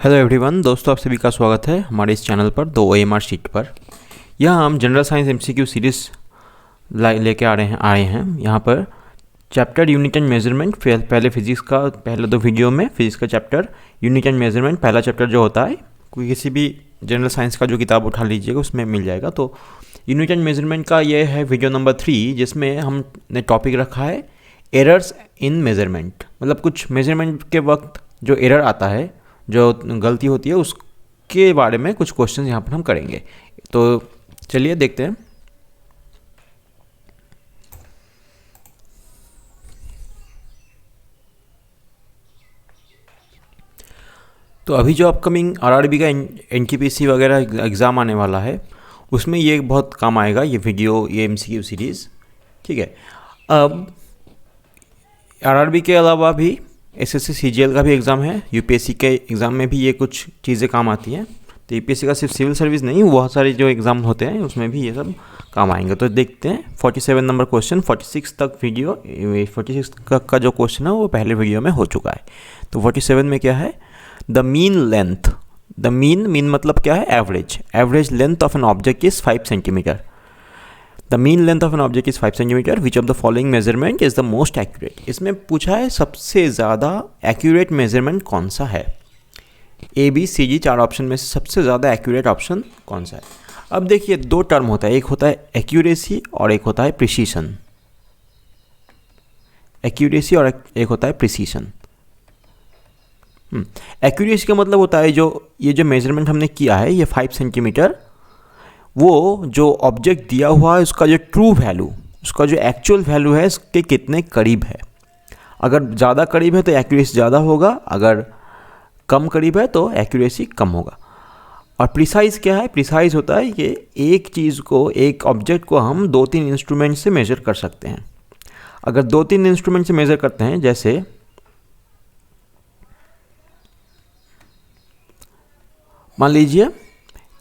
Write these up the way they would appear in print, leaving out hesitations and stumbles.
Hello everyone, दोस्तों आप सभी का स्वागत है हमारे इस चैनल पर दो OMR शीट पर। यहाँ हम जनरल साइंस MCQ सीरीज़ लेके आए हैं। यहाँ पर चैप्टर यूनिट एंड मेजरमेंट, पहले फिजिक्स का पहले दो वीडियो में फिजिक्स का चैप्टर यूनिट एंड मेजरमेंट पहला चैप्टर जो होता है, कोई किसी भी जनरल साइंस का जो किताब उठा लीजिएगा उसमें मिल जाएगा। तो यूनिट एंड मेजरमेंट का ये है वीडियो नंबर 3, जिसमें हमने टॉपिक रखा है एरर्स इन मेजरमेंट। मतलब कुछ मेजरमेंट के वक्त जो एरर आता है, जो गलती होती है, उसके बारे में कुछ क्वेश्चन यहाँ पर हम करेंगे। तो चलिए देखते हैं। तो अभी जो अपकमिंग RRB का NTPC वगैरह एग्ज़ाम आने वाला है, उसमें ये बहुत काम आएगा, ये वीडियो, ये MCQ सीरीज़। ठीक है। अब RRB के अलावा भी SSC CGL का भी एग्ज़ाम है, UPSC के एग्ज़ाम में भी ये कुछ चीज़ें काम आती हैं। तो UPSC का सिर्फ सिविल सर्विस नहीं, बहुत सारे जो एग्ज़ाम होते हैं उसमें भी ये सब काम आएंगे। तो देखते हैं 47 नंबर क्वेश्चन, 46 तक वीडियो, 46 का जो क्वेश्चन है वो पहले वीडियो में हो चुका है। तो 47 में क्या है, the mean length, the mean मतलब क्या है, average length of an object is 5 centimetre. The mean length of an object is 5 centimetre, which of the following measurement is the most accurate. इसमें पूछा है सबसे ज़्यादा एक्यूरेट मेजरमेंट कौन सा है। ABCD 4 ऑप्शन में से सबसे ज़्यादा एक्यूरेट ऑप्शन कौन सा है। अब देखिए, दो टर्म होता है, एक होता है एक्यूरेसी और एक होता है प्रिसीशन। एक्यूरेसी और एक होता है प्रिसीशन। एक्यूरेसी का मतलब होता है ये जो मेजरमेंट हमने किया है, ये 5 सेंटीमीटर, वो जो ऑब्जेक्ट दिया हुआ है उसका जो ट्रू वैल्यू, उसका जो एक्चुअल वैल्यू है इसके कितने करीब है। अगर ज़्यादा करीब है तो एक्यूरेसी ज़्यादा होगा, अगर कम करीब है तो एक्यूरेसी कम होगा। और प्रिसाइज क्या है, प्रिसाइज होता है कि एक चीज़ को, एक ऑब्जेक्ट को हम 2-3 इंस्ट्रूमेंट से मेज़र कर सकते हैं। अगर 2-3 इंस्ट्रूमेंट से मेज़र करते हैं, जैसे मान लीजिए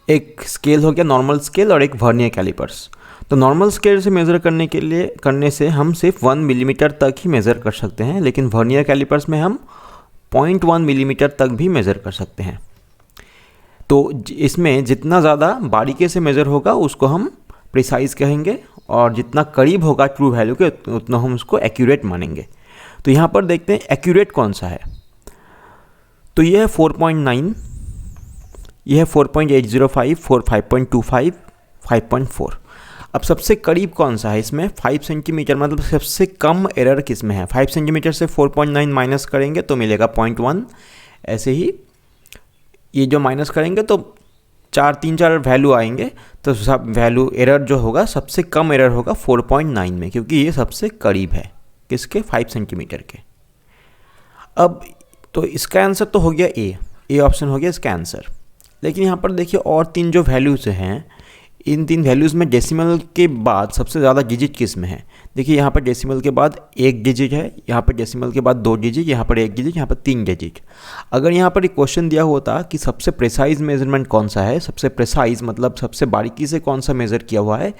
एक स्केल हो गया नॉर्मल स्केल और एक वर्नियर कैलिपर्स। तो नॉर्मल स्केल से मेज़र करने से हम सिर्फ 1 मिलीमीटर तक ही मेज़र कर सकते हैं, लेकिन वर्नियर कैलिपर्स में हम 0.1 मिलीमीटर तक भी मेज़र कर सकते हैं। तो इसमें जितना ज़्यादा बारीकी से मेज़र होगा उसको हम प्रिसाइज कहेंगे, और जितना करीब होगा ट्रू वैल्यू के उतना हम उसको एक्यूरेट मानेंगे। तो यहाँ पर देखते हैं एक्यूरेट कौन सा है। तो ये है 4.9, यह है 4.805, 5.25, 5.4। अब सबसे करीब कौन सा है इसमें, 5 सेंटीमीटर, मतलब सबसे कम एरर किस में है। 5 सेंटीमीटर से 4.9 माइनस करेंगे तो मिलेगा 0.1। ऐसे ही ये जो माइनस करेंगे तो 3-4 वैल्यू आएंगे, तो सब वैल्यू एरर जो होगा, सबसे कम एरर होगा 4.9 में, क्योंकि ये सबसे करीब है किसके, 5 सेंटीमीटर के। अब तो इसका आंसर तो हो गया ए ऑप्शन हो गया इसका आंसर। लेकिन यहाँ पर देखिए और 3 जो वैल्यूज़ हैं, इन 3 वैल्यूज़ में डेसिमल के बाद सबसे ज़्यादा डिजिट किस में है। देखिए यहाँ पर डेसिमल के बाद 1 डिजिट है, यहाँ पर डेसिमल के बाद 2 डिजिट, यहाँ पर 1 डिजिट, यहाँ पर 3 डिजिट। अगर यहाँ पर एक क्वेश्चन दिया होता कि सबसे प्रिसाइज मेजरमेंट कौन सा है, सबसे प्रिसाइज मतलब सबसे बारीकी से कौन सा मेज़र किया हुआ है,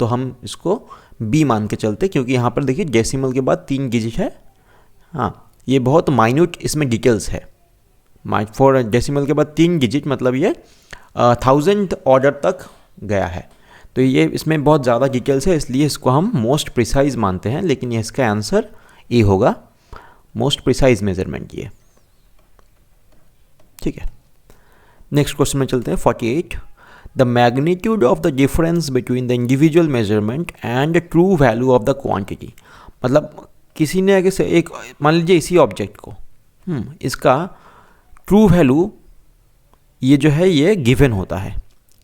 तो हम इसको B मान के चलते, क्योंकि यहाँ पर देखिए डेसिमल के बाद 3 डिजिट है। हाँ, ये बहुत माइन्यूट इसमें डिटेल्स है। 4 डेसिमल के बाद 3 डिजिट मतलब ये 1000 ऑर्डर तक गया है। तो ये इसमें बहुत ज़्यादा डिटेल्स है, इसलिए इसको हम मोस्ट प्रिसाइज मानते हैं, लेकिन ये इसका आंसर ए होगा, मोस्ट प्रिसाइज मेजरमेंट ये। ठीक है, नेक्स्ट क्वेश्चन में चलते हैं। 48, the magnitude of the difference between the individual measurement and the true value of the quantity. मतलब किसी ने आगे से एक, मान लीजिए इसी ऑब्जेक्ट को, इसका ट्रू वैल्यू ये जो है ये गिवन होता है।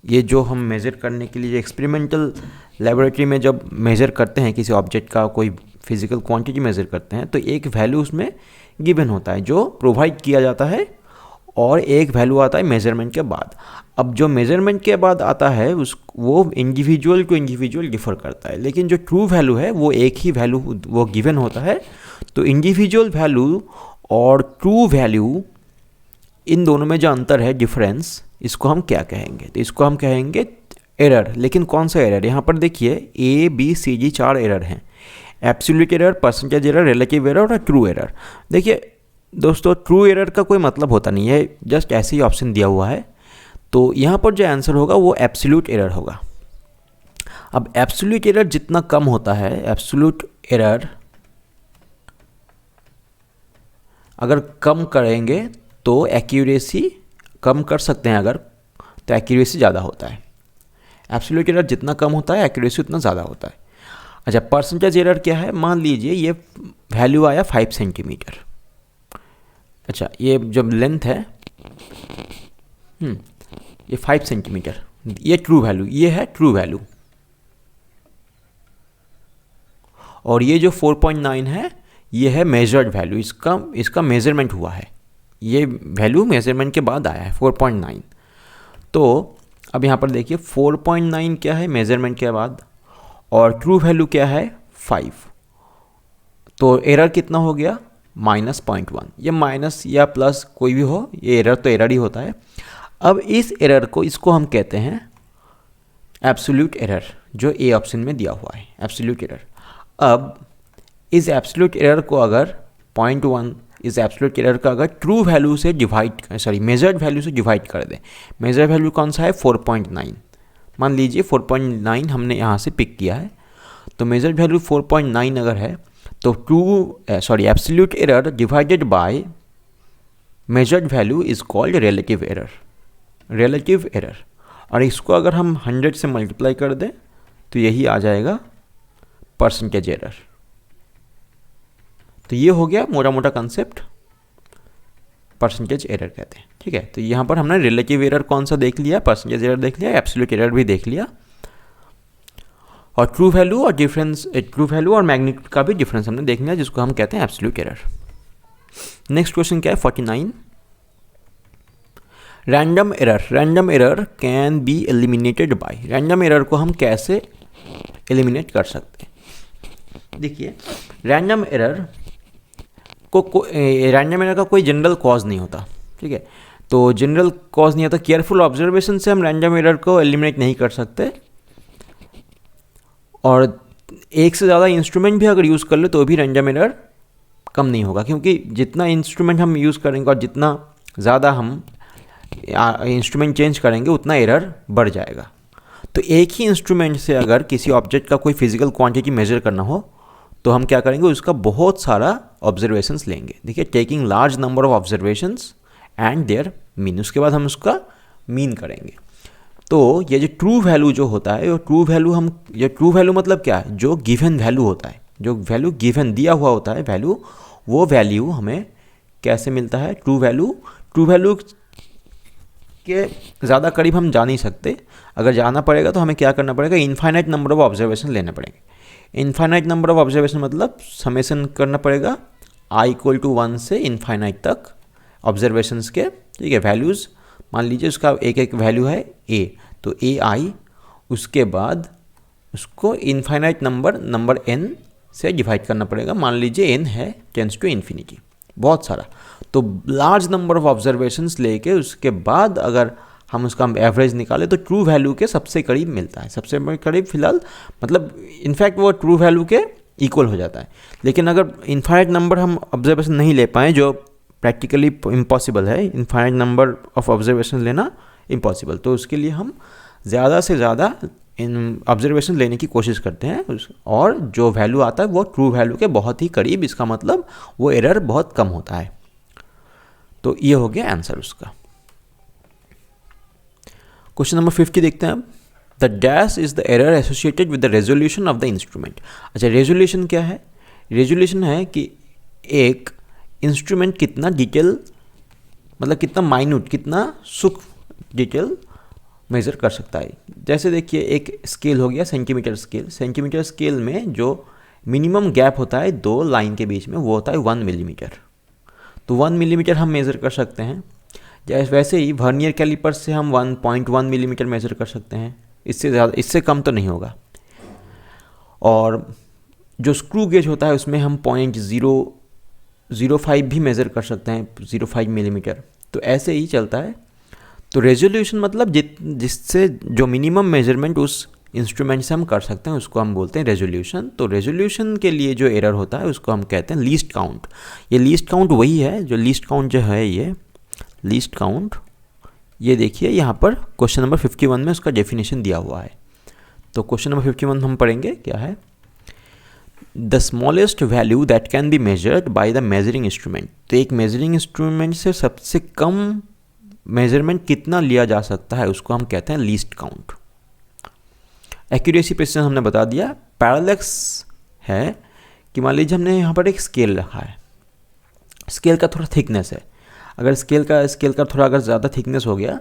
ये जो हम मेज़र करने के लिए एक्सपेरिमेंटल लेबोरेटरी में जब मेज़र करते हैं किसी ऑब्जेक्ट का, कोई फिजिकल क्वांटिटी मेज़र करते हैं, तो एक वैल्यू उसमें गिवन होता है जो प्रोवाइड किया जाता है, और एक वैल्यू आता है मेज़रमेंट के बाद। अब जो मेज़रमेंट के बाद आता है वो इंडिविजुअल टू इंडिविजुअल डिफ़र करता है, लेकिन जो ट्रू वैल्यू है वो एक ही वैल्यू वो गिवन होता है। तो इंडिविजुअल वैल्यू और ट्रू वैल्यू, इन दोनों में जो अंतर है, डिफरेंस, इसको हम क्या कहेंगे, तो इसको हम कहेंगे एरर। लेकिन कौन सा एरर, यहाँ पर देखिए ABCD 4 एरर हैं। Absolute error, percentage error, relative error और ट्रू एरर। देखिए दोस्तों ट्रू एरर का कोई मतलब होता नहीं है, जस्ट ऐसे ही ऑप्शन दिया हुआ है। तो यहाँ पर जो आंसर होगा वो एब्सोल्यूट एरर होगा। अब एब्सोल्यूट एरर जितना कम होता है, एब्सोल्यूट एरर अगर कम करेंगे तो एक्यूरेसी कम कर सकते हैं, अगर तो एक्यूरेसी ज़्यादा होता है। एब्सोल्यूट एरर जितना कम होता है एक्यूरेसी उतना ज़्यादा होता है। अच्छा, परसेंटेज एरर क्या है? मान लीजिए ये वैल्यू आया 5 सेंटीमीटर। अच्छा, ये जब लेंथ है ये 5 सेंटीमीटर, ये ट्रू वैल्यू, ये है ट्रू वैल्यू, और ये जो 4.9 है ये है मेजर्ड वैल्यू, इसका मेजरमेंट हुआ है, ये वैल्यू मेजरमेंट के बाद आया है 4.9। तो अब यहाँ पर देखिए 4.9 क्या है मेजरमेंट के बाद, और ट्रू वैल्यू क्या है 5। तो एरर कितना हो गया? -0.1। ये माइनस या प्लस कोई भी हो, ये एरर तो एरर ही होता है। अब इस एरर को, इसको हम कहते हैं एब्सोल्यूट एरर, जो ए ऑप्शन में दिया हुआ है एब्सोल्यूट एरर। अब इस एब्सोल्यूट एरर को अगर 0.1, इस एब्सोल्यूट एरर का अगर ट्रू वैल्यू से मेजर्ड वैल्यू से डिवाइड कर दें। मेजर्ड वैल्यू कौन सा है? 4.9। मान लीजिए 4.9 हमने यहाँ से पिक किया है, तो मेजर्ड वैल्यू 4.9 अगर है तो absolute error divided by measured value is called relative error, relative error. और इसको अगर हम 100 से मल्टीप्लाई कर दें तो यही आ जाएगा परसेंटेज एरर। तो ये हो गया मोटा मोटा कंसेप्ट, परसेंटेज एरर कहते हैं। ठीक है, तो यहाँ पर हमने रिलेटिव एरर कौन सा देख लिया, परसेंटेज एरर देख लिया, एब्सोल्यूट एरर भी देख लिया, और ट्रू वैल्यू और मैग्नीट्यूड का भी डिफरेंस हमने देख लिया, जिसको हम कहते हैं एब्सोल्यूट एरर। नेक्स्ट क्वेश्चन क्या है? 49। Random error. Random error can be eliminated bye. Random error को हम कैसे एलिमिनेट कर सकते हैं? देखिए, रैंडम एरर का कोई जनरल कॉज नहीं होता। ठीक है, तो जनरल कॉज नहीं होता, केयरफुल ऑब्जर्वेशन से हम रैंडम एरर को एलिमिनेट नहीं कर सकते, और एक से ज़्यादा इंस्ट्रूमेंट भी अगर यूज़ कर ले तो भी रैंडम एरर कम नहीं होगा, क्योंकि जितना इंस्ट्रूमेंट हम यूज़ करेंगे और जितना ज़्यादा हम इंस्ट्रूमेंट चेंज करेंगे उतना एरर बढ़ जाएगा। तो एक ही इंस्ट्रूमेंट से अगर किसी ऑब्जेक्ट का कोई फिजिकल क्वांटिटी मेजर करना हो तो हम क्या करेंगे, उसका बहुत सारा ऑब्जर्वेशंस लेंगे। देखिए, taking large number of observations and there mean, उसके बाद हम उसका मीन करेंगे। तो ये जो ट्रू वैल्यू जो होता है, ये ट्रू वैल्यू मतलब क्या है? जो गिवन वैल्यू होता है, जो वैल्यू गिवन दिया हुआ होता है वैल्यू, वो वैल्यू हमें कैसे मिलता है? ट्रू वैल्यू के ज़्यादा करीब हम जा नहीं सकते। अगर जाना पड़ेगा तो हमें क्या करना पड़ेगा? इनफाइनाइट नंबर ऑफ ऑब्जर्वेशन लेने पड़ेंगे। इनफाइनाइट नंबर ऑफ ऑब्जर्वेशन मतलब समेशन करना पड़ेगा i = 1 से इनफाइनाइट तक ऑब्जर्वेशंस के। ठीक है, वैल्यूज़ मान लीजिए उसका एक वैल्यू है a, तो ai, उसके बाद उसको इनफाइनाइट नंबर n से डिवाइड करना पड़ेगा। मान लीजिए n है टेंस टू इन्फिनिटी, बहुत सारा, तो लार्ज नंबर ऑफ ऑब्जर्वेशंस लेके उसके बाद अगर हम उसका एवरेज निकालें तो ट्रू वैल्यू के सबसे करीब मिलता है। सबसे करीब फिलहाल मतलब इनफैक्ट वो ट्रू वैल्यू के इक्वल हो जाता है। लेकिन अगर इनफाइनाइट नंबर हम ऑब्जर्वेशन नहीं ले पाएँ, जो प्रैक्टिकली इम्पॉसिबल है, इनफाइनाइट नंबर ऑफ ऑब्जर्वेशन लेना इम्पॉसिबल, तो उसके लिए हम ज़्यादा से ज़्यादा इन ऑब्जर्वेशन लेने की कोशिश करते हैं, और जो वैल्यू आता है वो ट्रू वैल्यू के बहुत ही करीब, इसका मतलब वो एरर बहुत कम होता है। तो ये हो गया आंसर उसका। क्वेश्चन नंबर 50 देखते हैं अब। The dash is the error associated with the resolution of the instrument. अच्छा, रेजोल्यूशन क्या है? रेजोल्यूशन है कि एक इंस्ट्रूमेंट कितना डिटेल, मतलब कितना माइन्यूट, कितना सूक्ष्म डिटेल मेज़र कर सकता है। जैसे देखिए, एक स्केल हो गया सेंटीमीटर स्केल। सेंटीमीटर स्केल में जो मिनिमम गैप होता है दो लाइन के बीच में, वो होता है 1 मिलीमीटर। तो 1 मिलीमीटर हम मेज़र कर सकते हैं। जैसे वैसे ही वर्नियर कैलिपर से हम 1.1 मिलीमीटर मेज़र कर सकते हैं, इससे ज़्यादा, इससे कम तो नहीं होगा। और जो स्क्रू गेज होता है उसमें हम 0.005 भी मेज़र कर सकते हैं, 0.5 मिलीमीटर। तो ऐसे ही चलता है। तो रेजोल्यूशन मतलब जिससे जो मिनिमम मेजरमेंट उस इंस्ट्रूमेंट से हम कर सकते हैं, उसको हम बोलते हैं रेजोल्यूशन। तो रेजोल्यूशन के लिए जो एरर होता है उसको हम कहते हैं लीस्ट काउंट। ये लीस्ट काउंट वही है जो लीस्ट काउंट जो है, ये लीस्ट काउंट, ये देखिए यहाँ पर क्वेश्चन नंबर 51 में उसका डेफिनेशन दिया हुआ है। तो क्वेश्चन नंबर 51 हम पढ़ेंगे, क्या है, the smallest value that can be measured by the measuring instrument. तो एक मेजरिंग इंस्ट्रूमेंट से सबसे कम मेजरमेंट कितना लिया जा सकता है उसको हम कहते हैं लीस्ट काउंट। एक्यूरेसी प्रेसिजन हमने बता दिया। पैरालेक्स है कि मान लीजिए हमने यहाँ पर एक स्केल रखा है, स्केल का थोड़ा थिकनेस है, अगर स्केल का थोड़ा अगर ज़्यादा थिकनेस हो गया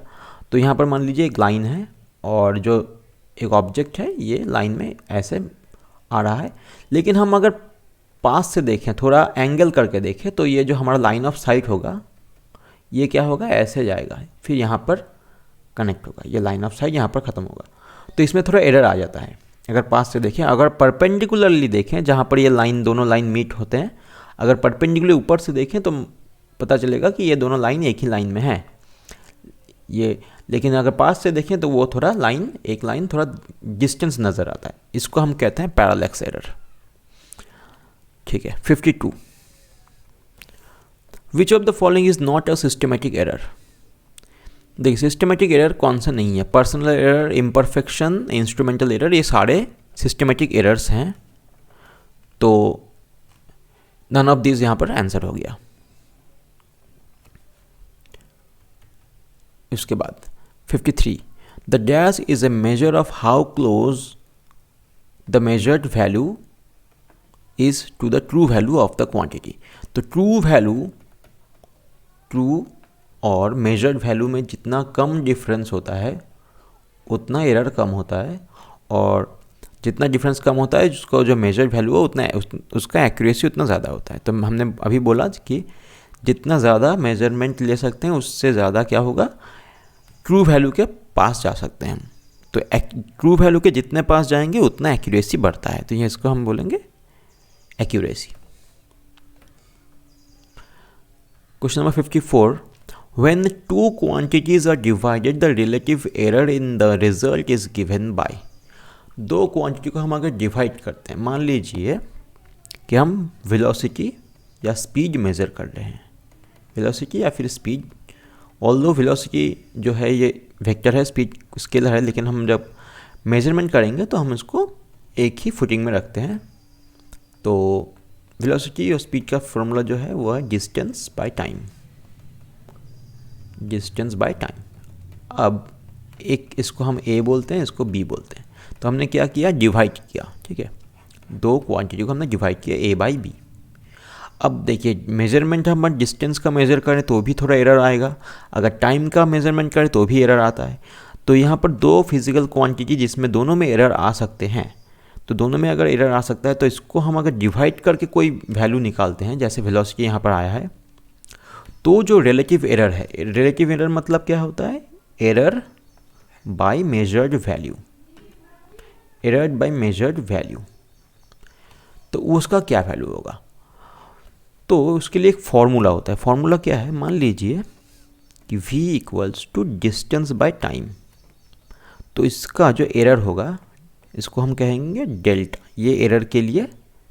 तो यहाँ पर मान लीजिए एक लाइन है और जो एक ऑब्जेक्ट है ये लाइन में ऐसे आ रहा है, लेकिन हम अगर पास से देखें, थोड़ा एंगल करके देखें, तो ये जो हमारा लाइन ऑफ साइट होगा ये क्या होगा, ऐसे जाएगा, फिर यहाँ पर कनेक्ट होगा, ये लाइन ऑफ साइट यहाँ पर ख़त्म होगा। तो इसमें थोड़ा एरर आ जाता है अगर पास से देखें। अगर परपेंडिकुलरली देखें, जहाँ पर ये लाइन, दोनों लाइन मीट होते हैं, अगर परपेंडिकुलर ऊपर से देखें तो पता चलेगा कि ये दोनों लाइन एक ही लाइन में है ये, लेकिन अगर पास से देखें तो वो थोड़ा लाइन, एक लाइन थोड़ा डिस्टेंस नज़र आता है, इसको हम कहते हैं पैरालेक्स एरर। ठीक है। 52, विच of the following is not a systematic error. देखिए सिस्टमेटिक एरर कौन सा नहीं है, personal error, imperfection, instrumental error, ये सारे सिस्टमेटिक एरर्स हैं। तो नन ऑफ दिस यहाँ पर आंसर हो गया। इसके बाद 53, the dash is a measure of how close the measured value is to the true value of the quantity. तो ट्रू वैल्यू, ट्रू और मेजर्ड वैल्यू में जितना कम डिफरेंस होता है उतना एरर कम होता है, और जितना डिफरेंस कम होता है जिसको जो मेजर्ड वैल्यू है उतना उसका एक्यूरेसी उतना ज़्यादा होता है। तो हमने अभी बोला कि जितना ज़्यादा मेजरमेंट ले सकते हैं उससे ज़्यादा क्या होगा, ट्रू वैल्यू के पास जा सकते हैं हम। तो ट्रू वैल्यू के जितने पास जाएंगे उतना एक्यूरेसी बढ़ता है, तो ये इसको हम बोलेंगे accuracy. Question number 54, when two quantities are divided the relative error in the result is given by। दो क्वांटिटी को हम अगर डिवाइड करते हैं, मान लीजिए कि हम वेलोसिटी या स्पीड मेज़र कर रहे हैं, वेलोसिटी या फिर स्पीड, ऑल्दो वेलोसिटी जो है ये वेक्टर है, स्पीड स्केलर है, लेकिन हम जब मेजरमेंट करेंगे तो हम इसको एक ही फुटिंग में रखते हैं। तो वेलोसिटी और स्पीड का फॉर्मूला जो है वो है distance by time, distance by time. अब एक इसको हम ए बोलते हैं, इसको बी बोलते हैं। तो हमने क्या किया, डिवाइड किया, ठीक है, दो क्वांटिटी को हमने डिवाइड किया, ए बाई बी। अब देखिए मेजरमेंट हम डिस्टेंस का मेज़र करें तो भी थोड़ा एरर आएगा, अगर टाइम का मेजरमेंट करें तो भी एरर आता है। तो यहाँ पर दो फिजिकल क्वांटिटी जिसमें दोनों में एरर आ सकते हैं, तो दोनों में अगर एरर आ सकता है तो इसको हम अगर डिवाइड करके कोई वैल्यू निकालते हैं, जैसे वेलोसिटी यहाँ पर आया है, तो जो रिलेटिव एरर है, रिलेटिव एरर मतलब क्या होता है, error bye measured value, error bye measured value. तो उसका क्या वैल्यू होगा, तो उसके लिए एक फॉर्मूला होता है। फॉर्मूला क्या है, मान लीजिए कि v equals to distance by time. तो इसका जो एरर होगा इसको हम कहेंगे डेल्टा, ये एरर के लिए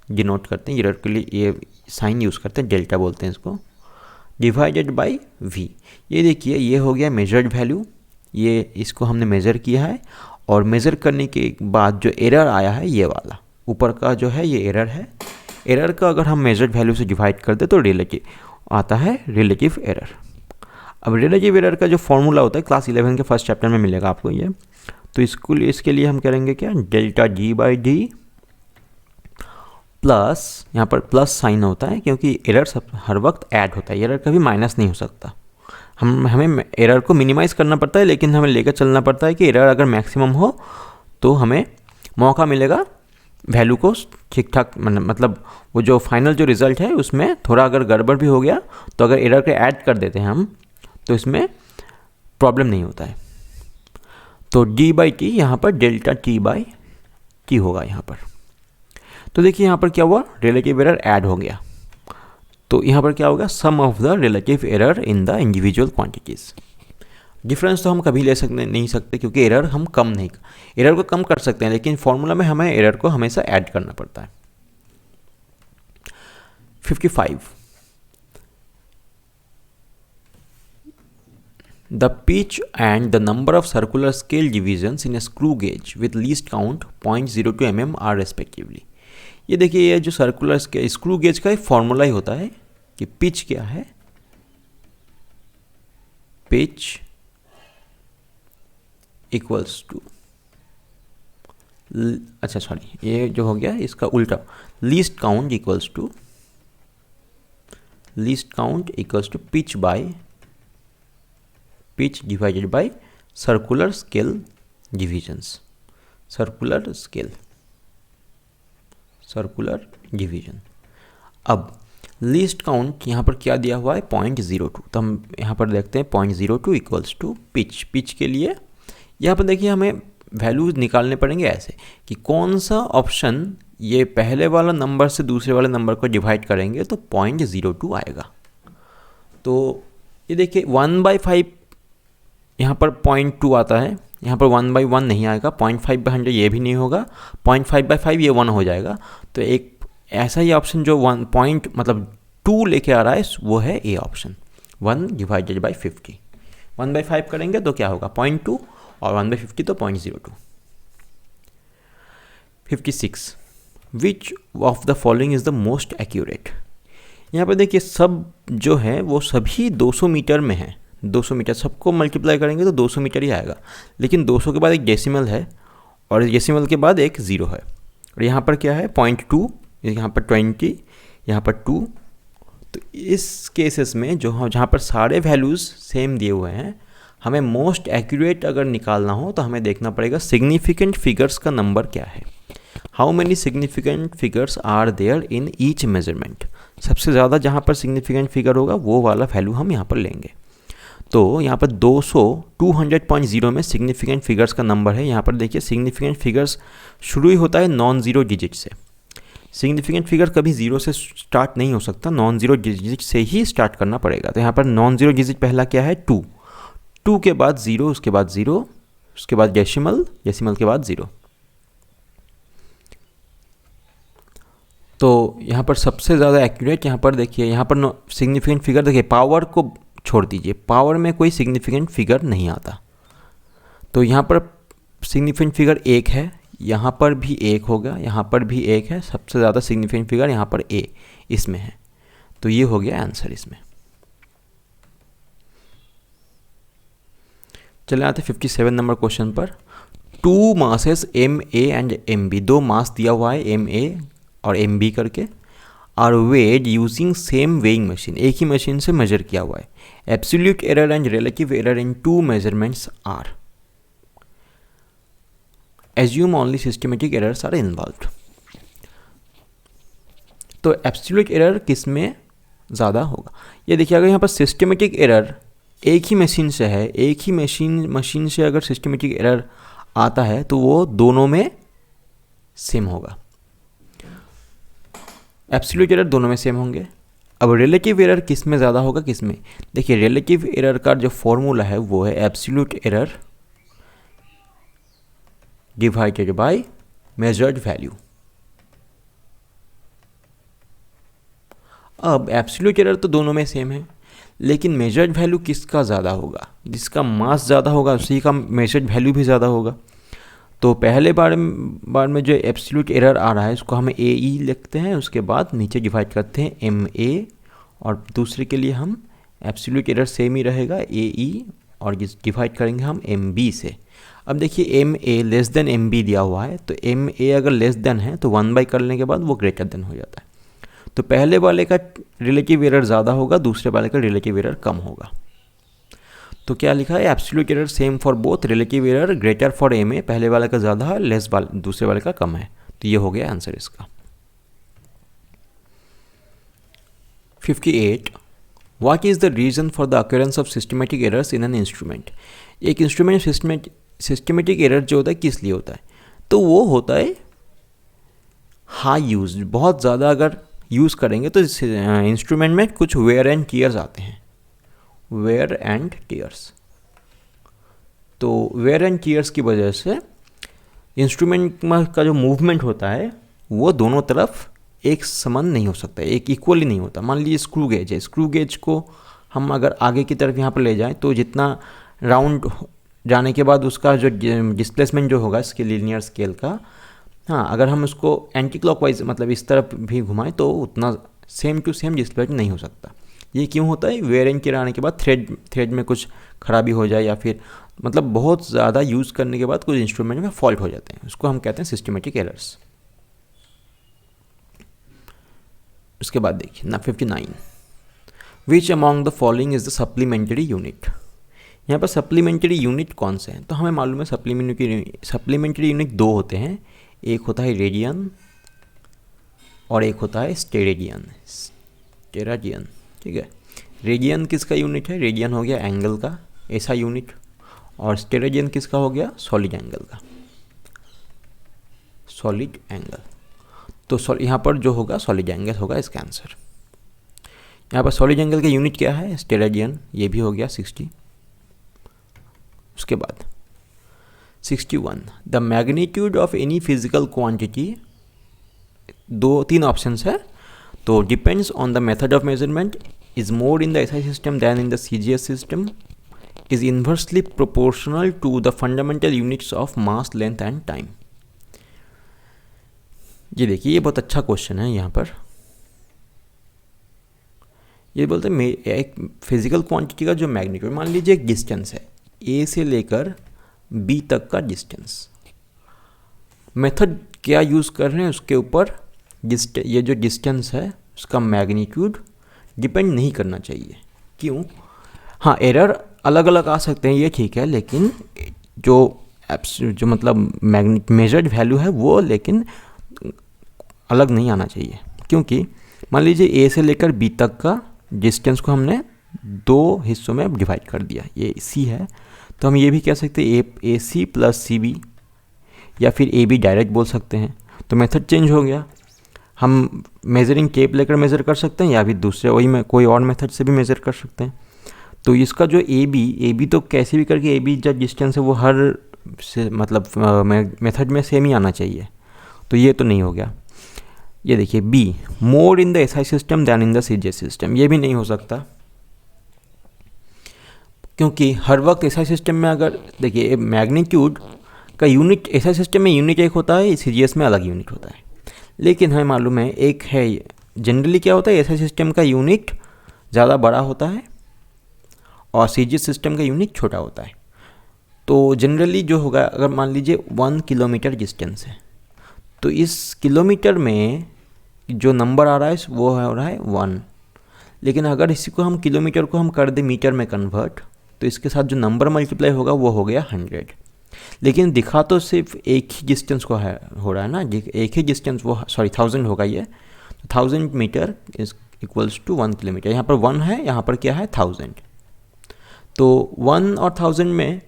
डिनोट करते हैं, एरर के लिए ये साइन यूज़ करते हैं, डेल्टा बोलते हैं इसको, डिवाइडेड बाय v। ये देखिए ये हो गया मेजर्ड वैल्यू, ये इसको हमने मेज़र किया है, और मेज़र करने के बाद जो एरर आया है ये वाला ऊपर का जो है ये एरर है। एरर का अगर हम मेजर्ड वैल्यू से डिवाइड कर दे तो रिलेटिव आता है, रिलेटिव एरर। अब रिलेटिव एरर का जो फॉर्मूला होता है क्लास 11 के फर्स्ट चैप्टर में मिलेगा आपको ये। तो इसके लिए हम करेंगे क्या, delta G by D plus, यहाँ पर प्लस साइन होता है क्योंकि एरर सब हर वक्त ऐड होता है, एरर कभी माइनस नहीं हो सकता। हमें एरर को मिनिमाइज़ करना पड़ता है, लेकिन हमें लेकर चलना पड़ता है कि एरर अगर मैक्सिमम हो तो हमें मौका मिलेगा वैल्यू को ठीक ठाक, मतलब वो जो फाइनल जो रिज़ल्ट है उसमें थोड़ा अगर गड़बड़ भी हो गया तो अगर एरर के ऐड कर देते हैं हम तो इसमें प्रॉब्लम नहीं होता है। तो डी बाई टी यहाँ पर डेल्टा टी बाई टी होगा यहाँ पर। तो देखिए यहाँ पर क्या हुआ, रिलेटिव एरर ऐड हो गया, तो यहाँ पर क्या होगा, sum of the relative error in the individual quantities. Difference तो हम कभी ले नहीं सकते क्योंकि एरर को कम कर सकते हैं, लेकिन फॉर्मूला में हमें एरर को हमेशा ऐड करना पड़ता है। 55 The pitch and the number of circular scale divisions in a screw gauge with least count 0.02 mm are respectively। ये देखिए, ये जो सर्कुलर स्क्रू गेज का एक फॉर्मूला ही होता है कि पिच क्या है, पिच इक्वल्स टू, अच्छा सॉरी, ये जो हो गया इसका उल्टा, least count equals to pitch divided by circular scale divisions, circular division. अब लीस्ट काउंट यहाँ पर क्या दिया हुआ है, 0.02, तो हम यहाँ पर देखते हैं 0.02 इक्वल्स टू पिच के लिए यहाँ पर देखिए हमें वैल्यूज निकालने पड़ेंगे ऐसे कि कौन सा ऑप्शन ये पहले वाला नंबर से दूसरे वाले नंबर को डिवाइड करेंगे तो 0.02 आएगा। तो ये देखिए 1/5 यहाँ पर 0.2 आता है, यहाँ पर 1/1 नहीं आएगा, 0.5/100 ये भी नहीं होगा, 0.5/5 ये 1 हो जाएगा। तो एक ऐसा ही ऑप्शन जो 2 लेके आ रहा है वो है ए ऑप्शन, 1 डिवाइडेड बाई 50। 1/5 करेंगे तो क्या होगा 0.2 और 1/50 तो 0.02। 56 विच of the following is the most accurate. यहाँ पर देखिए सब जो है वो सभी 200 मीटर में है, 200 मीटर सबको मल्टीप्लाई करेंगे तो 200 मीटर ही आएगा, लेकिन 200 के बाद एक डेसिमल है और डेसिमल के बाद एक 0 है, और यहाँ पर क्या है 0.2, यहाँ पर 20, यहाँ पर 2। तो इस केसेस में जहाँ पर सारे वैल्यूज़ सेम दिए हुए हैं, हमें मोस्ट एक्यूरेट अगर निकालना हो तो हमें देखना पड़ेगा सिग्निफिकेंट फिगर्स का नंबर क्या है, how many significant figures are there in each measurement. सबसे ज़्यादा जहाँ पर सिग्निफिकेंट फिगर होगा वो वाला वैल्यू हम यहाँ पर लेंगे। तो यहाँ पर 200.0 में सिग्निफिकेंट फिगर्स का नंबर है। यहाँ पर देखिए सिग्निफिकेंट फिगर्स शुरू ही होता है नॉन ज़ीरो डिजिट से। सिग्निफिकेंट फिगर कभी ज़ीरो से स्टार्ट नहीं हो सकता, नॉन ज़ीरो डिजिट से ही स्टार्ट करना पड़ेगा। तो यहाँ पर नॉन ज़ीरो डिजिट पहला क्या है 2 के बाद 0, उसके बाद 0, उसके बाद डेसिमल के बाद 0। तो यहाँ पर सबसे ज़्यादा एक्यूरेट यहाँ पर देखिए, यहाँ पर सिग्निफिकेंट फिगर देखिए, पावर को छोड़ दीजिए, पावर में कोई सिग्निफिकेंट फिगर नहीं आता। तो यहाँ पर सिग्निफिकेंट फिगर 1 है, यहाँ पर भी 1 होगा, यहाँ पर भी 1 है, सबसे ज़्यादा सिग्निफिकेंट फिगर यहाँ पर A इसमें है। तो ये हो गया आंसर इसमें। चले आते 57 नंबर क्वेश्चन पर। 2 masses MA and MB, 2 mass दिया हुआ है MA और MB करके, are weighed using same weighing machine, एक ही मशीन से मेजर किया हुआ है। Absolute error and relative error in 2 measurements are, assume only systematic errors are involved. तो एब्सोल्यूट एरर किस में ज़्यादा होगा, ये देखिए अगर यहाँ पर सिस्टमेटिक एरर एक ही मशीन से है, एक ही मशीन से अगर सिस्टमेटिक एरर आता है तो वो दोनों में सेम होगा। एब्सोल्यूट एरर दोनों में सेम होंगे। अब रिलेटिव एरर किस में ज़्यादा होगा, किस में, देखिए रिलेटिव एरर का जो फॉर्मूला है वो है absolute error divided by measured value. अब एब्सोल्यूट एरर तो दोनों में सेम है, लेकिन मेजर्ड वैल्यू किसका ज़्यादा होगा, जिसका मास ज़्यादा होगा उसी का मेजर्ड वैल्यू भी ज़्यादा होगा। तो पहले बार में जो एब्सोल्यूट एरर आ रहा है उसको हम AE लिखते हैं, उसके बाद नीचे डिवाइड करते हैं MA, और दूसरे के लिए हम एब्सोल्यूट एरर सेम ही रहेगा AE, और डिवाइड करेंगे हम MB से। अब देखिए MA लेस देन MB दिया हुआ है, तो MA अगर लेस देन है तो 1/, करने के बाद वो ग्रेटर देन हो जाता है। तो पहले वाले का रिलेटिव एरर ज़्यादा होगा, दूसरे वाले का रिलेटिव एरर कम होगा। तो क्या लिखा है, absolute error same for both, relative error greater for MA, पहले वाले का ज़्यादा है, लेस वाले दूसरे वाले का कम है। तो ये हो गया आंसर इसका। 58 what is the reason for the occurrence of systematic errors in an instrument. एक इंस्ट्रूमेंट सिस्टमेटिक एरर जो होता है किस लिए होता है, तो वो होता है हाई यूज, बहुत ज़्यादा अगर यूज़ करेंगे तो इंस्ट्रूमेंट में कुछ वेयर एंड टीयर्स आते हैं, वेयर एंड टीयर्स। तो वेयर एंड टियर्स की वजह से इंस्ट्रूमेंट का जो मूवमेंट होता है वो दोनों तरफ एक समान नहीं हो सकता, एक इक्वली नहीं होता। मान लीजिए स्क्रू गेज है, स्क्रू गेज को हम अगर आगे की तरफ यहाँ पर ले जाएं तो जितना राउंड जाने के बाद उसका जो डिस्प्लेसमेंट जो होगा इसके लीनियर स्केल का, हाँ, अगर हम उसको एंटी क्लॉकवाइज मतलब इस तरफ भी घुमाएं तो उतना सेम टू सेम डिस्प्लेसमेंट नहीं हो सकता। ये क्यों होता है? वेयर एंड टियर आने के बाद थ्रेड में कुछ खराबी हो जाए या फिर मतलब बहुत ज़्यादा यूज़ करने के बाद कुछ इंस्ट्रूमेंट में फॉल्ट हो जाते हैं, उसको हम कहते हैं सिस्टमेटिक एरर्स। उसके बाद देखिए ना 59, which among the following is the supplementary unit. यहाँ पर सप्लीमेंट्री यूनिट कौन से हैं? तो हमें मालूम है सप्लीमेंट्री यूनिट दो होते हैं, एक होता है रेडियन और एक होता है स्टेरेडियन। ठीक है, रेडियन किसका यूनिट है? रेडियन हो गया एंगल का ऐसा यूनिट, और स्टेरेडियन किसका हो गया? सॉलिड एंगल का, सॉलिड एंगल। तो यहाँ पर जो होगा सॉलिड एंगल होगा इसका आंसर। यहाँ पर सॉलिड एंगल का यूनिट क्या है? स्टेरेडियन, ये भी हो गया 60। उसके बाद 61, the magnitude of any physical quantity, तीन ऑप्शंस है, तो depends on the method of measurement, is more in the SI system than in the CGS system, is inversely proportional to the fundamental units of mass, length and time। ये देखिए, ये बहुत अच्छा question है। यहाँ पर ये बोलते हैं एक फिजिकल क्वांटिटी का जो मैग्नीट्यूड, मान लीजिए एक डिस्टेंस है ए से लेकर बी तक का डिस्टेंस, मेथड क्या यूज़ कर रहे हैं उसके ऊपर ये जो डिस्टेंस है उसका मैग्नीट्यूड डिपेंड नहीं करना चाहिए। क्यों? हाँ, एरर अलग अलग आ सकते हैं, ये ठीक है, लेकिन जो मतलब मेजर्ड वैल्यू है वो लेकिन अलग नहीं आना चाहिए। क्योंकि मान लीजिए ए से लेकर बी तक का डिस्टेंस को हमने दो हिस्सों में डिवाइड कर दिया, ये सी है, तो हम ये भी कह सकते हैं ए सी प्लस सी बी, या फिर ए बी डायरेक्ट बोल सकते हैं। तो मेथड चेंज हो गया, हम मेजरिंग टेप लेकर मेज़र कर सकते हैं या फिर दूसरे वही में कोई और मेथड से भी मेज़र कर सकते हैं। तो इसका जो ए बी तो कैसे भी करके ए बी जो डिस्टेंस है वो हर से मतलब मेथड में सेम ही आना चाहिए, तो ये तो नहीं हो गया। ये देखिए B, more in the SI system than in the CGS system, ये भी नहीं हो सकता, क्योंकि हर वक्त एसआई सिस्टम में अगर देखिए मैग्नीट्यूड का यूनिट एसआई सिस्टम में यूनिट एक होता है, सीजीएस में अलग यूनिट होता है। लेकिन हमें मालूम है एक है, जनरली क्या होता है, एसआई सिस्टम का यूनिट ज़्यादा बड़ा होता है और सीजीएस सिस्टम का यूनिट छोटा होता है। तो जनरली जो होगा, अगर मान लीजिए 1 किलोमीटर डिस्टेंस है, तो इस किलोमीटर में जो नंबर आ रहा है वो हो रहा है 1, लेकिन अगर इसी को हम किलोमीटर को हम कर दें मीटर में कन्वर्ट, तो इसके साथ जो नंबर मल्टीप्लाई होगा वो हो गया 100। लेकिन दिखा तो सिर्फ एक ही डिस्टेंस को हो रहा है ना, एक ही डिस्टेंस, वो 1000 होगा ये, 1000 metre is equals to 1 kilometre. यहाँ पर 1 है, यहाँ पर क्या है 1000, तो 1 और 1000 में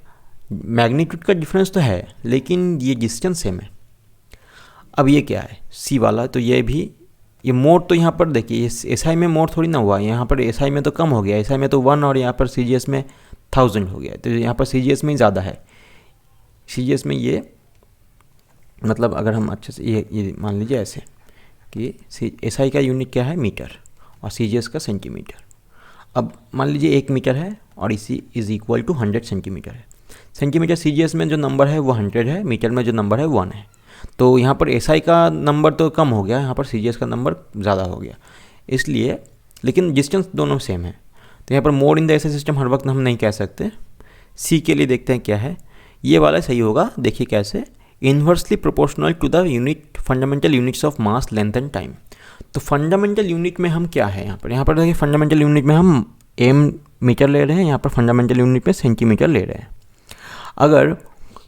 मैग्नीट्यूड का डिफरेंस तो है, लेकिन ये डिस्टेंस सेम है। अब ये क्या है सी वाला, तो ये मोड तो यहाँ पर देखिए एसआई में मोड थोड़ी ना हुआ, यहाँ पर एसआई में तो कम हो गया, एसआई में तो 1 और यहाँ पर सीजीएस में 1000 हो गया, तो यहाँ पर सीजीएस में ही ज़्यादा है। सीजीएस में ये मतलब अगर हम अच्छे से ये मान लीजिए ऐसे कि एसआई का यूनिट क्या है मीटर और सीजीएस का सेंटीमीटर। अब मान लीजिए 1 मीटर है और इसी इज इक्वल टू 100 सेंटीमीटर है। सेंटीमीटर सीजीएस में जो नंबर है वो 100 है, मीटर में जो नंबर है 1 है, तो यहाँ पर एसआई का नंबर तो कम हो गया, यहाँ पर सीजीएस का नंबर ज़्यादा हो गया, इसलिए, लेकिन डिस्टेंस दोनों सेम है। तो यहाँ पर mode in the SI system हर वक्त हम नहीं कह सकते। सी के लिए देखते हैं क्या है, ये वाला सही होगा। देखिए कैसे, inversely proportional to the unit fundamental units of mass, length and time. तो फंडामेंटल यूनिट में हम क्या है यहाँ पर देखिए, फंडामेंटल यूनिट में हम एम मीटर ले रहे हैं, यहाँ पर फंडामेंटल यूनिट में सेंटीमीटर ले रहे हैं। अगर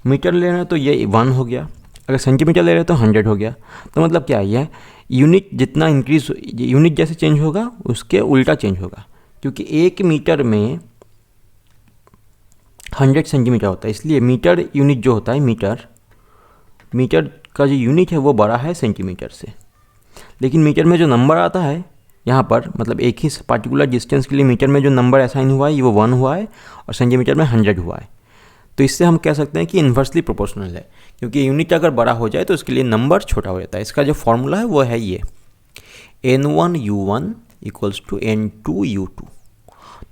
मीटर ले रहे हैं तो ये 1 हो गया, अगर सेंटीमीटर ले रहे हैं तो 100 हो गया। तो मतलब क्या है, यूनिट जितना इंक्रीज, यूनिट जैसे चेंज होगा उसके उल्टा चेंज होगा, क्योंकि 1 मीटर में 100 सेंटीमीटर होता है, इसलिए मीटर यूनिट जो होता है, मीटर का जो यूनिट है वो बड़ा है सेंटीमीटर से। लेकिन मीटर में जो नंबर आता है यहाँ पर, मतलब एक ही पर्टिकुलर डिस्टेंस के लिए मीटर में जो नंबर असाइन हुआ है वो 1 हुआ है और सेंटीमीटर में 100 हुआ है। तो इससे हम कह सकते हैं कि इन्वर्सली प्रोपोर्शनल है, क्योंकि यूनिट अगर बड़ा हो जाए तो उसके लिए नंबर छोटा हो जाता है। इसका जो फॉर्मूला है वो है ये n1u1 इक्वल्स टू n2u2।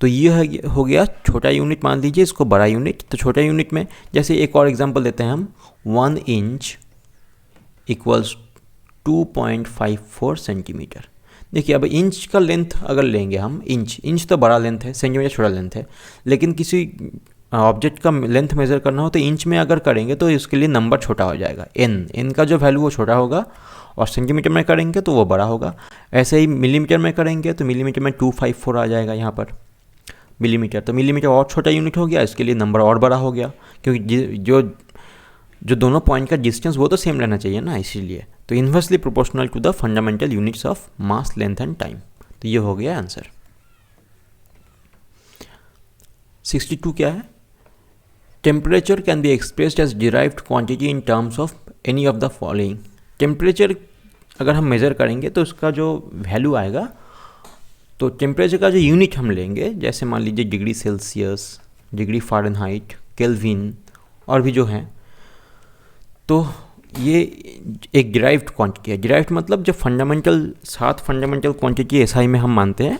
तो ये हो गया छोटा यूनिट, मान लीजिए इसको बड़ा यूनिट। तो छोटा यूनिट में जैसे एक और एग्जांपल देते हैं हम, 1 इंच इक्वल्स 2.54 सेंटीमीटर। देखिए अब इंच का लेंथ अगर लेंगे हम, इंच तो बड़ा लेंथ है, सेंटीमीटर छोटा लेंथ है, लेकिन किसी ऑब्जेक्ट का लेंथ मेज़र करना हो तो इंच में अगर करेंगे तो इसके लिए नंबर छोटा हो जाएगा, एन का जो वैल्यू वो छोटा होगा, और सेंटीमीटर में करेंगे तो वो बड़ा होगा। ऐसे ही मिलीमीटर में करेंगे तो मिलीमीटर में 254 आ जाएगा यहाँ पर मिलीमीटर। तो मिलीमीटर और छोटा यूनिट हो गया, इसके लिए नंबर और बड़ा हो गया, क्योंकि जो दोनों पॉइंट का डिस्टेंस वो तो सेम रहना चाहिए ना, इसीलिए। तो inversely proportional to the fundamental units of mass, length and time. तो ये हो गया आंसर। 62 क्या है? Temperature can be expressed as derived quantity in terms of any of the following. Temperature अगर हम मेज़र करेंगे तो उसका जो वैल्यू आएगा, तो टेम्परेचर का जो यूनिट हम लेंगे, जैसे मान लीजिए degree Celsius, degree Fahrenheit, kelvin और भी जो हैं, तो ये एक डिराइव्ड क्वांटिटी है। डिराइव्ड मतलब जो फंडामेंटल 7 फंडामेंटल क्वांटिटी एसआई में हम मानते हैं,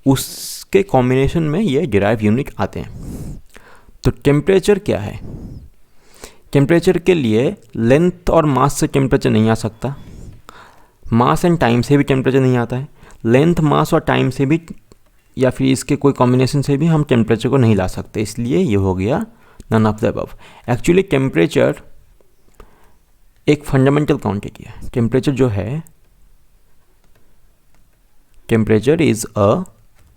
उसके कॉम्बिनेशन में ये डिराइव यूनिट आते हैं। तो टेम्परेचर क्या है? टेम्परेचर के लिए लेंथ और मास से टेम्परेचर नहीं आ सकता, मास एंड टाइम से भी टेम्परेचर नहीं आता है, लेंथ, मास और टाइम से भी या फिर इसके कोई कॉम्बिनेशन से भी हम टेम्परेचर को नहीं ला सकते, इसलिए ये हो गया none of the above. Actually temperature एक फंडामेंटल क्वांटिटी है। टेम्परेचर जो है, टेम्परेचर इज अ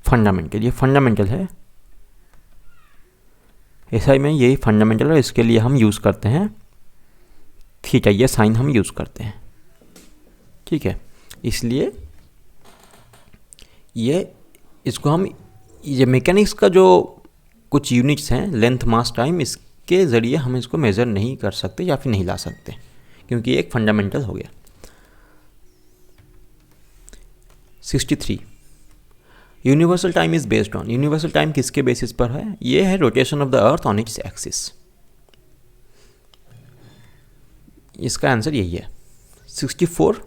फंडामेंटल, ये फंडामेंटल है एसआई में, यही फंडामेंटल है। इसके लिए हम यूज़ करते हैं थीटा, ये साइन हम यूज़ करते हैं, ठीक है। इसलिए इसको हम ये मैकेनिक्स का जो कुछ यूनिट्स हैं, लेंथ, मास, टाइम, इसके ज़रिए हम इसको मेज़र नहीं कर सकते या फिर नहीं ला सकते, क्योंकि ये एक फंडामेंटल हो गया। 63 universal time is based on. Universal time किसके बेसिस पर है? ये है rotation of the earth on its axis. इसका आंसर यही है। 64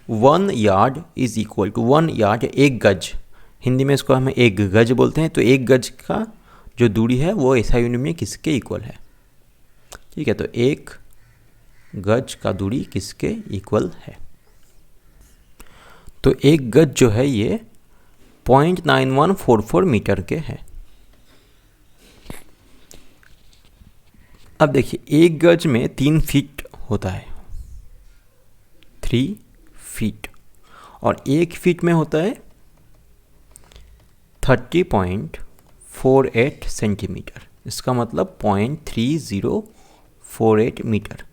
1 yard is equal to 1 yard, एक गज, हिंदी में इसको हम एक गज बोलते हैं। तो एक गज का जो दूरी है वो एसआई यूनिट में किसके इक्वल है? ठीक है, तो एक गज का दूरी किसके इक्वल है? तो एक गज जो है ये 0.9144 मीटर के है। अब देखिए एक गज में 3 फीट होता है, 3 फीट, और 1 फीट में होता है 30.48 सेंटीमीटर। इसका मतलब 0.3048 मीटर।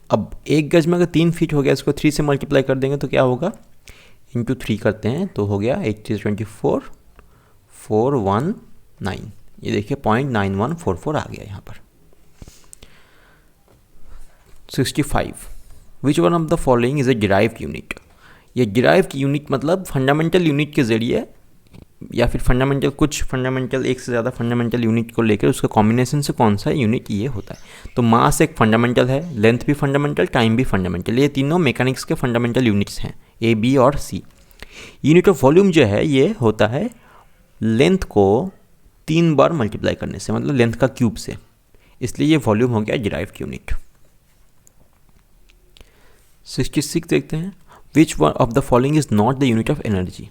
अब एक गज में अगर 3 फीट हो गया, इसको 3 से मल्टीप्लाई कर देंगे तो क्या होगा? इंटू 3 करते हैं तो हो गया 824,419। ये देखिए 0.9144 आ गया यहाँ पर। 65 which one of the following is a derived unit. ये डिराइव्ड यूनिट मतलब फंडामेंटल यूनिट के ज़रिए या फिर फंडामेंटल, कुछ फंडामेंटल, एक से ज़्यादा फंडामेंटल यूनिट को लेकर उसका कॉम्बिनेशन से कौन सा यूनिट ये होता है। तो मास एक फंडामेंटल है, लेंथ भी फंडामेंटल, टाइम भी फंडामेंटल, ये तीनों मैकेनिक्स के फंडामेंटल यूनिट्स हैं, ए, बी और सी। यूनिट ऑफ वॉल्यूम जो है ये होता है लेंथ को 3 बार मल्टीप्लाई करने से, मतलब लेंथ का क्यूब से, इसलिए ये वॉल्यूम हो गया डिराइव्ड यूनिट। 66 देखते हैं, which one of the following is not the unit of energy.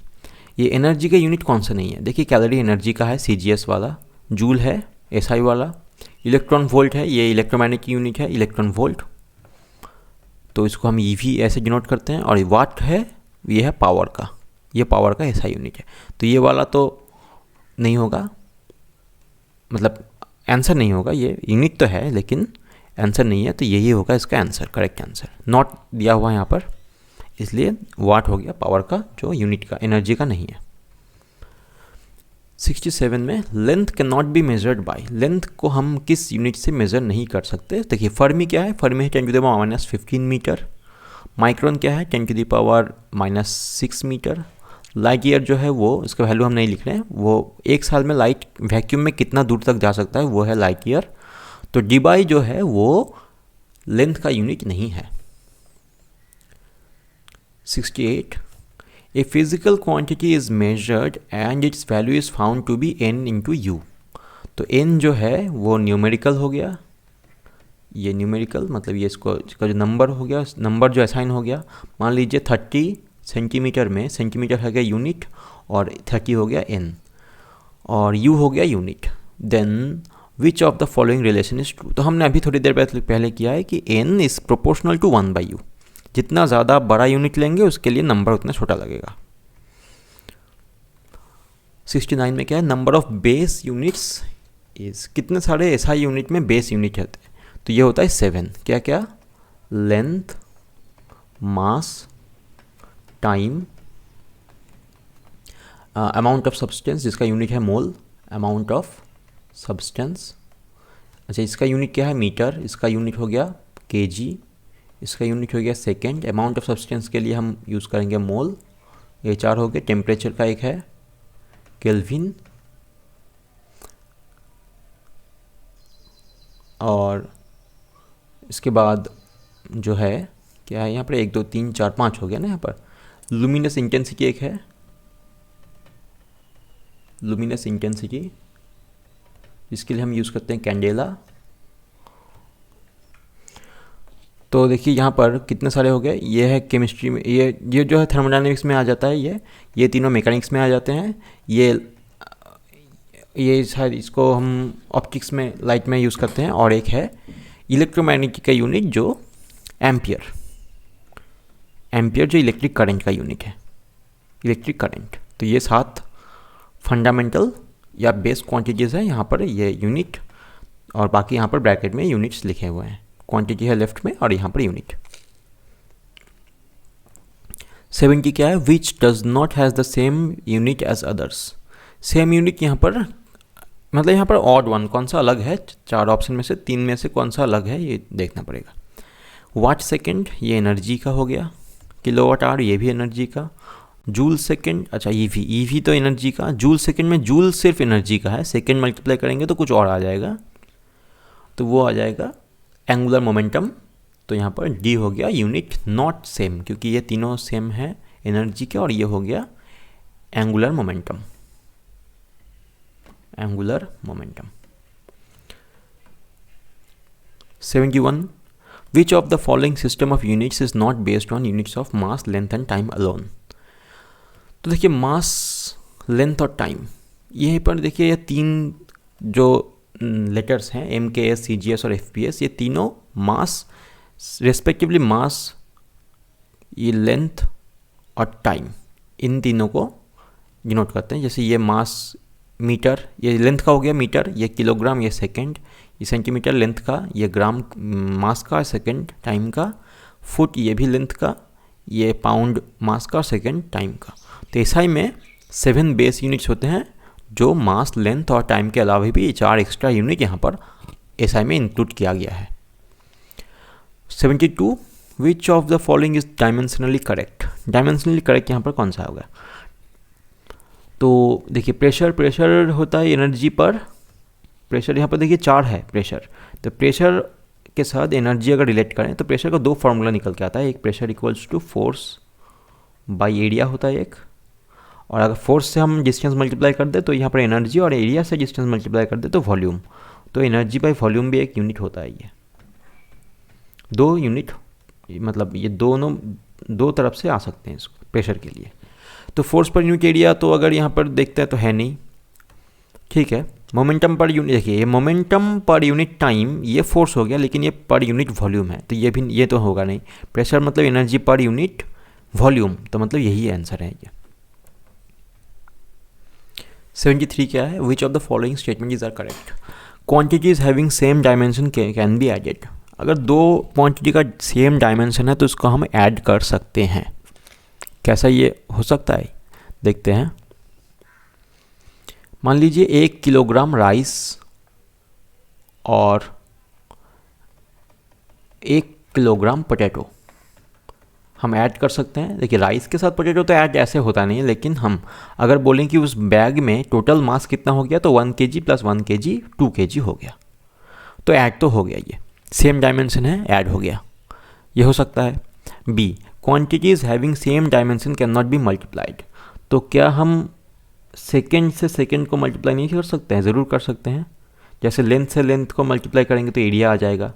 ये एनर्जी का यूनिट कौन सा नहीं है? देखिए कैलोरी एनर्जी का है CGS वाला, जूल है SI वाला, इलेक्ट्रॉन वोल्ट है, ये इलेक्ट्रोमैग्नेटिक यूनिट है इलेक्ट्रॉन वोल्ट, तो इसको हम EV ऐसे डिनोट करते हैं। और वाट है, ये है पावर का, ये पावर का SI यूनिट है। तो ये वाला तो नहीं होगा, मतलब आंसर नहीं होगा, ये यूनिट तो है लेकिन आंसर नहीं है, तो यही होगा इसका आंसर, करेक्ट आंसर। नॉट दिया हुआ यहाँ पर, इसलिए वाट हो गया पावर का जो यूनिट का, एनर्जी का नहीं है। 67 में length can not be measured by. Length को हम किस यूनिट से मेज़र नहीं कर सकते? देखिए फर्मी क्या है? फर्मी है 10⁻⁻15 मीटर। माइक्रोन क्या है? 10⁻⁻6 मीटर। लाइट ईयर जो है वो, इसका वैल्यू हम नहीं लिख रहे हैं, वो एक साल में लाइट वैक्यूम में कितना दूर तक जा सकता है वो है लाइट ईयर। तो डी जो है वो लेंथ का यूनिट नहीं है। 68 a physical quantity is measured and its value is found to be n into u. तो n जो है वो न्यूमेरिकल हो गया, ये न्यूमेरिकल मतलब ये इसका जो नंबर हो गया, नंबर जो असाइन हो गया, मान लीजिए 30 सेंटीमीटर में, सेंटीमीटर हो गया यूनिट और 30 हो गया n और u हो गया unit. Then which of the following relation is true. तो हमने अभी थोड़ी देर पहले किया है कि n is proportional to 1/u। जितना ज़्यादा बड़ा यूनिट लेंगे उसके लिए नंबर उतना छोटा लगेगा। 69 में क्या है, number of base units is, कितने सारे SI यूनिट में बेस यूनिट रहते हैं, तो ये होता है 7। क्या क्या, length, mass, time, amount of substance जिसका यूनिट है मोल, अमाउंट ऑफ सब्सटेंस। अच्छा, इसका यूनिट क्या है, मीटर, इसका यूनिट हो गया kg, इसका यूनिट हो गया सेकेंड। अमाउंट ऑफ सब्सटेंस के लिए हम यूज़ करेंगे मोल, ये 4 हो गए। टेम्परेचर का एक है केल्विन, और इसके बाद जो है क्या है यहाँ पर 1 2 3 4 5 हो गया ना। यहाँ पर लुमिनस इंटेंसिटी एक है, लुमिनस इंटेंसिटी, जिसके लिए हम यूज़ करते हैं कैंडेला। तो देखिए यहाँ पर कितने सारे हो गए, ये है केमिस्ट्री में, ये जो है थर्मोडायनेमिक्स में आ जाता है, ये तीनों मैकेनिक्स में आ जाते हैं। ये शायद इसको हम ऑप्टिक्स में, लाइट में यूज़ करते हैं। और एक है इलेक्ट्रोमैग्नेटिक का यूनिट जो एम्पियर, एम्पियर जो इलेक्ट्रिक करंट का यूनिट है, इलेक्ट्रिक करंट। तो ये 7 फंडामेंटल या बेस क्वांटिटीज़ है यहाँ पर, ये यूनिट, और बाकी यहाँ पर ब्रैकेट में यूनिट्स लिखे हुए हैं। क्वांटिटी है लेफ्ट में और यहाँ पर यूनिट। 70 क्या है, which does not has the same unit as others. Same unit यहाँ पर मतलब यहाँ पर ऑड वन, कौन सा अलग है, 4 ऑप्शन में से 3 में से कौन सा अलग है ये देखना पड़ेगा। वाट सेकेंड, ये एनर्जी का हो गया। किलोवाट आवर, ये भी एनर्जी का। जूल सेकेंड, अच्छा ईवी तो एनर्जी का। जूल सेकेंड में जूल सिर्फ एनर्जी का है, सेकेंड मल्टीप्लाई करेंगे तो कुछ और आ जाएगा, तो वो आ जाएगा एंगुलर मोमेंटम। तो यहाँ पर डी हो गया यूनिट नॉट सेम, क्योंकि ये तीनों सेम है एनर्जी के, और ये हो गया angular momentum, angular momentum. 71 which of the following system of units is not based on units of mass, length and time alone. तो देखिए मास, लेंथ और टाइम, यहीं पर देखिए ये 3 जो लेटर्स हैं MKS, CGS और FPS, ये तीनों मास रेस्पेक्टिवली, मास, ये लेंथ और टाइम, इन तीनों को डिनोट करते हैं। जैसे ये मास मीटर, ये लेंथ का हो गया मीटर, ये किलोग्राम, ये सेकंड, ये सेंटीमीटर लेंथ का, ये ग्राम मास का, सेकंड टाइम का। फुट, ये भी लेंथ का, ये पाउंड मास का और सेकंड टाइम का। तो SI में 7 बेस यूनिट्स होते हैं, जो मास, लेंथ और टाइम के अलावा भी 4 एक्स्ट्रा यूनिट यहाँ पर SI में इंक्लूड किया गया है। 72 विच of the following is dimensionally correct. Dimensionally correct यहाँ पर कौन सा होगा, तो देखिए प्रेशर होता है एनर्जी पर, प्रेशर यहाँ पर देखिए 4 है प्रेशर। तो प्रेशर के साथ एनर्जी अगर रिलेट करें तो प्रेशर का 2 फार्मूला निकल के आता है, एक pressure equals to force by area होता है एक, और अगर फोर्स से हम डिस्टेंस मल्टीप्लाई कर दे तो यहाँ पर एनर्जी, और एरिया से डिस्टेंस मल्टीप्लाई कर दे तो वॉल्यूम। तो एनर्जी बाय वॉल्यूम भी एक यूनिट होता है। ये 2 यूनिट, मतलब ये दोनों 2 तरफ से आ सकते हैं इसको प्रेशर के लिए। तो फोर्स पर यूनिट एरिया तो अगर यहाँ पर देखते हैं तो है नहीं, ठीक है। मोमेंटम पर यूनिट, देखिए ये मोमेंटम पर यूनिट टाइम, ये फोर्स हो गया, लेकिन ये पर यूनिट वॉल्यूम है, तो ये तो होगा नहीं। प्रेशर मतलब एनर्जी पर यूनिट वॉल्यूम, तो मतलब यही आंसर है ये। 73 क्या है, which of the following statement are correct. Quantities having same dimension can be added. अगर 2 क्वांटिटी का सेम डायमेंशन है तो उसको हम ऐड कर सकते हैं। कैसा ये हो सकता है, देखते हैं। मान लीजिए 1 किलोग्राम राइस और 1 किलोग्राम पोटैटो हम ऐड कर सकते हैं। देखिए राइस के साथ पोटैटो तो ऐड ऐसे होता नहीं है, लेकिन हम अगर बोलें कि उस बैग में टोटल मास कितना हो गया तो 1 kg + 1 kg 2 kg हो गया। तो ऐड तो हो गया, ये सेम डायमेंशन है, ऐड हो गया, ये हो सकता है। B, quantities having same dimension can not be multiplied. तो क्या हम सेकेंड से सेकेंड को मल्टीप्लाई नहीं कर सकते हैं? ज़रूर कर सकते हैं। जैसे लेंथ से लेंथ को मल्टीप्लाई करेंगे तो एरिया आ जाएगा,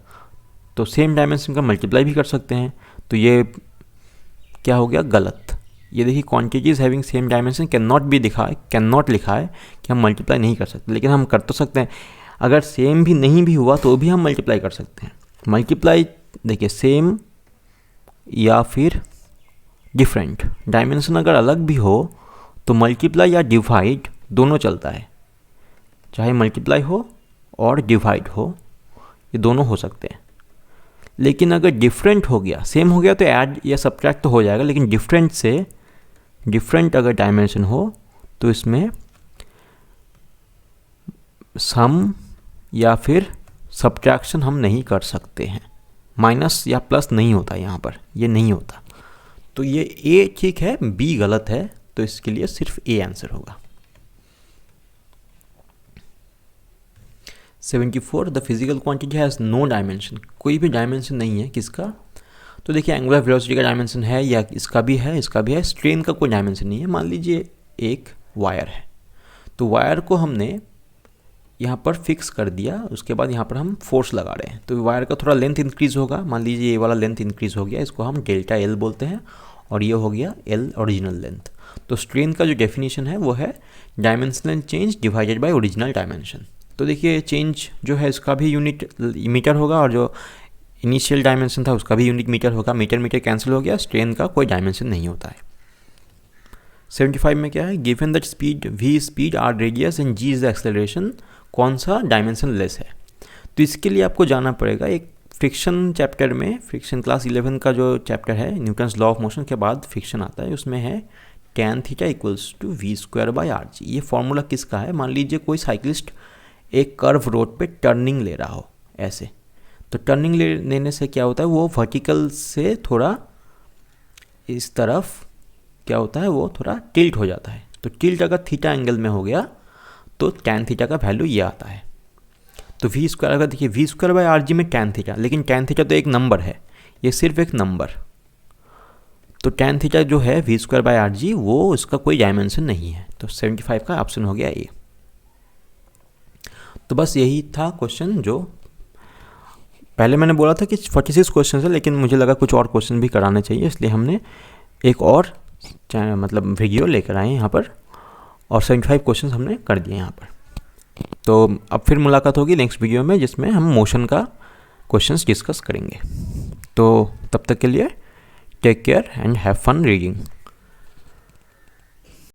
तो सेम डायमेंशन का मल्टीप्लाई भी कर सकते हैं। तो ये क्या हो गया? गलत। ये देखिए, quantities having same dimension can not भी कैन नॉट लिखा है कि हम मल्टीप्लाई नहीं कर सकते, लेकिन हम कर तो सकते हैं। अगर सेम भी नहीं भी हुआ तो भी हम मल्टीप्लाई कर सकते हैं। मल्टीप्लाई देखिए, सेम या फिर डिफरेंट, डायमेंशन अगर अलग भी हो तो मल्टीप्लाई या डिवाइड दोनों चलता है, चाहे मल्टीप्लाई हो और डिवाइड हो, ये दोनों हो सकते हैं। लेकिन अगर डिफरेंट हो गया, सेम हो गया तो ऐड या सब्ट्रैक्ट तो हो जाएगा, लेकिन डिफरेंट से डिफरेंट अगर डायमेंशन हो तो इसमें सम या फिर सब्ट्रैक्शन हम नहीं कर सकते हैं। माइनस या प्लस नहीं होता यहाँ पर, ये नहीं होता। तो ये ए ठीक है, बी गलत है, तो इसके लिए सिर्फ ए आंसर होगा। 74, the physical quantity has no dimension. कोई भी डायमेंशन नहीं है, किसका? तो देखिए, एंगुलर वेलोसिटी का डायमेंशन है, या इसका भी है, इसका भी है। स्ट्रेन का कोई डायमेंशन नहीं है। मान लीजिए एक वायर है, तो वायर को हमने यहाँ पर फिक्स कर दिया, उसके बाद यहाँ पर हम फोर्स लगा रहे हैं, तो वायर का थोड़ा लेंथ इंक्रीज होगा। मान लीजिए ये वाला लेंथ इंक्रीज हो गया, इसको हम डेल्टा एल बोलते हैं, और ये हो गया एल ओरिजिनल लेंथ। तो स्ट्रेन का जो डेफिनेशन है वो है dimensional change divided by original dimension. तो देखिए, चेंज जो है इसका भी यूनिट मीटर होगा, और जो इनिशियल डायमेंशन था उसका भी यूनिट मीटर होगा। मीटर मीटर कैंसिल हो गया, स्ट्रेन का कोई डायमेंशन नहीं होता है। 75 में क्या है? Given that speed v speed, r radius and g is the acceleration, कौन सा डायमेंशन लेस है? तो इसके लिए आपको जाना पड़ेगा एक फ्रिक्शन चैप्टर में, फ्रिक्शन क्लास 11 का जो चैप्टर है, न्यूटन्स लॉ ऑफ मोशन के बाद फ्रिक्शन आता है, उसमें है tan theta equals to v square by R G. ये फॉर्मूला किसका है? मान लीजिए कोई साइकिलिस्ट एक कर्व रोड पे टर्निंग ले रहा हो ऐसे, तो टर्निंग लेने से क्या होता है, वो वर्टिकल से थोड़ा इस तरफ क्या होता है, वो थोड़ा टिल्ट हो जाता है। तो टिल्ट अगर थीटा एंगल में हो गया तो tan थीटा का वैल्यू ये आता है। तो वी स्क्वायर, अगर देखिए V square by R G में tan थीटा, लेकिन tan थीटा तो एक नंबर है, ये सिर्फ एक नंबर। तो tan थीटा जो है V square by R G, वो उसका कोई डायमेंशन नहीं है। तो 75 का ऑप्शन हो गया ए। तो बस यही था क्वेश्चन। जो पहले मैंने बोला था कि 46 क्वेश्चन है, लेकिन मुझे लगा कुछ और क्वेश्चन भी कराने चाहिए, इसलिए हमने एक और मतलब वीडियो लेकर आए यहाँ पर, और 75 क्वेश्चन हमने कर दिए यहाँ पर। तो अब फिर मुलाकात होगी नेक्स्ट वीडियो में, जिसमें हम मोशन का क्वेश्चंस डिस्कस करेंगे। तो तब तक के लिए take care and have fun reading.